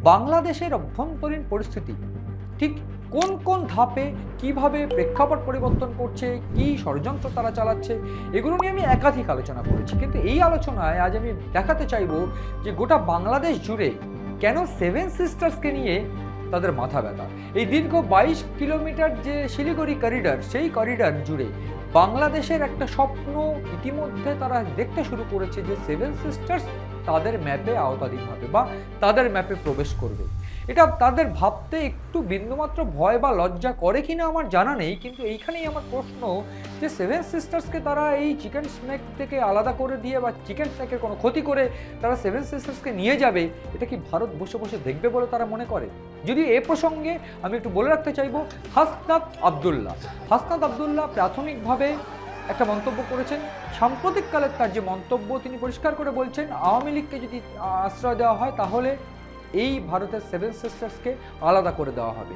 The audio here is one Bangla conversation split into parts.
বাংলাদেশের অভ্যন্তরীণ পরিস্থিতি ঠিক কোন কোন ধাপে কিভাবে প্রেক্ষাপট পরিবর্তন করছে, কি ষড়যন্ত্র তারা চালাচ্ছে, এগুলো নিয়ে আমি একাধিক আলোচনা করেছি। কিন্তু এই আলোচনায় আজ আমি দেখাতে চাইবো যে গোটা বাংলাদেশ জুড়ে কেন সেভেন সিস্টার্সকে নিয়ে তাদের মাথা ব্যথা। এই দীর্ঘ 22 কিলোমিটার যে শিলিগুড়ি করিডর, সেই করিডর জুড়ে বাংলাদেশের একটা স্বপ্ন ইতিমধ্যে তারা দেখতে শুরু করেছে যে সেভেন সিস্টার্স তাদের ম্যাপে আওতাধীন হবে বা তাদের ম্যাপে প্রবেশ করবে। এটা তাদের ভাবতে একটু বিন্দুমাত্র ভয় বা লজ্জা করে কিনা আমার জানা নেই, কিন্তু এইখানেই আমার প্রশ্ন যে সেভেন সিস্টার্সকে তারা এই চিকেন স্নেক থেকে আলাদা করে দিয়ে বা চিকেন স্নেকের কোনো ক্ষতি করে তারা সেভেন সিস্টার্সকে নিয়ে যাবে, এটা কি ভারত বসে বসে দেখবে বলে তারা মনে করে? যদি এ প্রসঙ্গে আমি একটু বলে রাখতে চাইবো, হাসনাত আবদুল্লাহ প্রাথমিকভাবে একটা মন্তব্য করেছেন। সাম্প্রতিককালের তার যে মন্তব্য, তিনি পরিষ্কার করে বলছেন আওয়ামী লীগকে যদি আশ্রয় দেওয়া হয় তাহলে এই ভারতের সেভেন সিস্টার্সকে আলাদা করে দেওয়া হবে।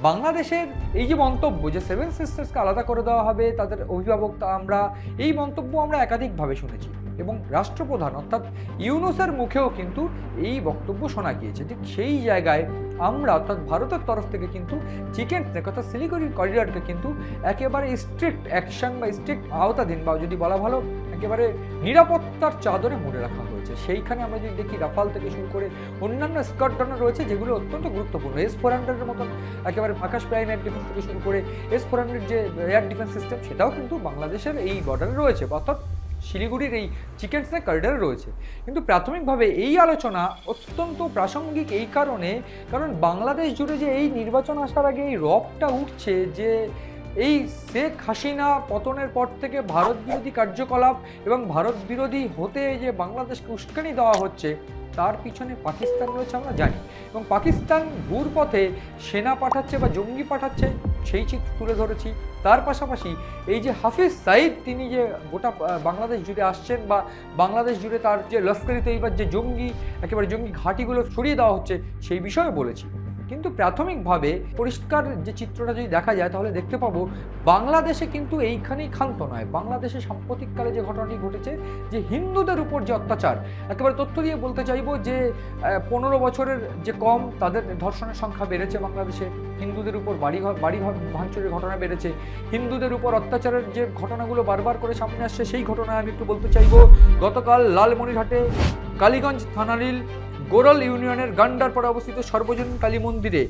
বাংলাদেশের এই যে মন্তব্য যে সেভেন সিস্টার্সকে আলাদা করে দেওয়া হবে, তাদের অভিভাবক আমরা, এই মন্তব্য আমরা একাধিকভাবে শুনেছি এবং রাষ্ট্রপ্রধান অর্থাৎ ইউনূসের মুখেও কিন্তু এই বক্তব্য শোনা গিয়েছে। ঠিক সেই জায়গায় আমরা অর্থাৎ ভারতের তরফ থেকে কিন্তু চিকেন স্নেক অর্থাৎ শিলিগুড়ি করিডরকে কিন্তু একেবারে স্ট্রিক্ট অ্যাকশন বা স্ট্রিক্ট আওতাধীন বা যদি বলা ভালো একেবারে নিরাপত্তার চাদরে মুড়ে রাখা হয়েছে। সেইখানে আমরা যদি দেখি রাফাল থেকে শুরু করে অন্যান্য স্কোয়াড্রন রয়েছে যেগুলো অত্যন্ত গুরুত্বপূর্ণ, S-400-এর মতন একেবারে আকাশ প্রাইম এয়ার ডিফেন্স থেকে শুরু করে S-400 যে এয়ার ডিফেন্স সিস্টেম, সেটাও কিন্তু বাংলাদেশের এই বর্ডারে রয়েছে অর্থাৎ শিলিগুড়ির এই চিকেন স্নেক করিডরে রয়েছে। কিন্তু প্রাথমিকভাবে এই আলোচনা অত্যন্ত প্রাসঙ্গিক এই কারণে, কারণ বাংলাদেশ জুড়ে যে এই নির্বাচন আসার আগে এই রবটা উঠছে যে এই শেখ হাসিনা পতনের পর থেকে ভারত বিরোধী কার্যকলাপ এবং ভারত বিরোধী হতে যে বাংলাদেশকে উস্কানি দেওয়া হচ্ছে, তার পিছনে পাকিস্তান রয়েছে আমরা জানি, এবং পাকিস্তান ঘুর পথে সেনা পাঠাচ্ছে বা জঙ্গি পাঠাচ্ছে সেই চিত্র তুলে ধরেছি। তার পাশাপাশি এই যে হাফিজ সাইদ, তিনি যে গোটা বাংলাদেশ জুড়ে আসছেন বা বাংলাদেশ জুড়ে তার যে লস্করি তৈবার যে জঙ্গি একেবারে জঙ্গি ঘাঁটিগুলো সরিয়ে দেওয়া হচ্ছে সেই বিষয়ে বলেছি। কিন্তু প্রাথমিকভাবে পরিষ্কার যে চিত্রটা যদি দেখা যায় তাহলে দেখতে পাবো বাংলাদেশে কিন্তু এইখানেই ক্ষান্ত নয়। বাংলাদেশে সাম্প্রতিককালে যে ঘটনাটি ঘটেছে যে হিন্দুদের উপর যে অত্যাচার, একেবারে তথ্য দিয়ে বলতে চাইবো যে 15 বছরের যে কম তাদের ধর্ষণের সংখ্যা বেড়েছে বাংলাদেশে, হিন্দুদের উপর বাড়ি ভাঙচুরের ঘটনা বেড়েছে, হিন্দুদের উপর অত্যাচারের যে ঘটনাগুলো বারবার করে সামনে আসছে সেই ঘটনায় আমি একটু বলতে চাইবো। গতকাল লালমনিরহাটে কালীগঞ্জ থানারিল গোরল ইউনিয়নের গান্ডারপাড়া অবস্থিত সর্বজনীন কালী মন্দিরে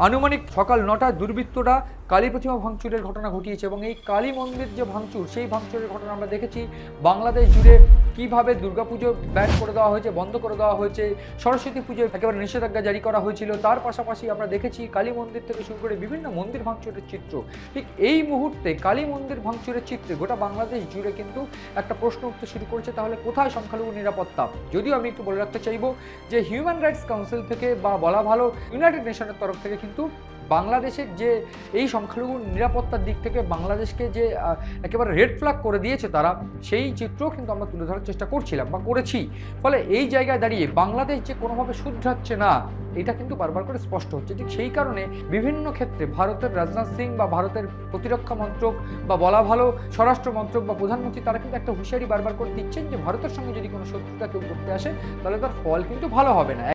আনুমানিক সকাল 9টায় দুর্বৃত্তরা কালী প্রতিমা ভাঙচুরের ঘটনা ঘটিয়েছে এবং এই কালী মন্দির যে ভাঙচুর, সেই ভাঙচুরের ঘটনা আমরা দেখেছি বাংলাদেশ জুড়ে কীভাবে দুর্গাপুজো ব্যান করে দেওয়া হয়েছে, বন্ধ করে দেওয়া হয়েছে, সরস্বতী পুজোয় একেবারে নিষেধাজ্ঞা জারি করা হয়েছিল। তার পাশাপাশি আমরা দেখেছি কালী মন্দির থেকে শুরু করে বিভিন্ন মন্দির ভাঙচুরের চিত্র। ঠিক এই মুহূর্তে কালী মন্দির ভাঙচুরের চিত্রে গোটা বাংলাদেশ জুড়ে কিন্তু একটা প্রশ্ন উঠতে শুরু করেছে, তাহলে কোথায় সংখ্যালঘু নিরাপত্তা? যদিও আমি একটু বলে রাখতে চাইবো যে হিউম্যান রাইটস কাউন্সিল থেকে বা বলা ভালো ইউনাইটেড নেশনের তরফ থেকে কিন্তু বাংলাদেশের যে এই সংখ্যালঘু নিরাপত্তার দিক থেকে বাংলাদেশকে যে একেবারে রেড ফ্ল্যাগ করে দিয়েছে তারা, সেই চিত্রও কিন্তু আমরা তুলে ধরার চেষ্টা করছিলাম বা করেছি। ফলে এই জায়গায় দাঁড়িয়ে বাংলাদেশ যে কোনোভাবে শুধরাচ্ছে না, এটা কিন্তু বারবার করে স্পষ্ট হচ্ছে। ঠিক সেই কারণে বিভিন্ন ক্ষেত্রে ভারতের রাজনাথ সিং বা ভারতের প্রতিরক্ষা মন্ত্রক বা বলা ভালো স্বরাষ্ট্র মন্ত্রক বা প্রধানমন্ত্রী, তারা কিন্তু একটা হুঁশিয়ারি বারবার করে দিচ্ছেন যে ভারতের সঙ্গে যদি কোনো শত্রুতা কেউ করতে আসে তাহলে তার ফল কিন্তু ভালো হবে না।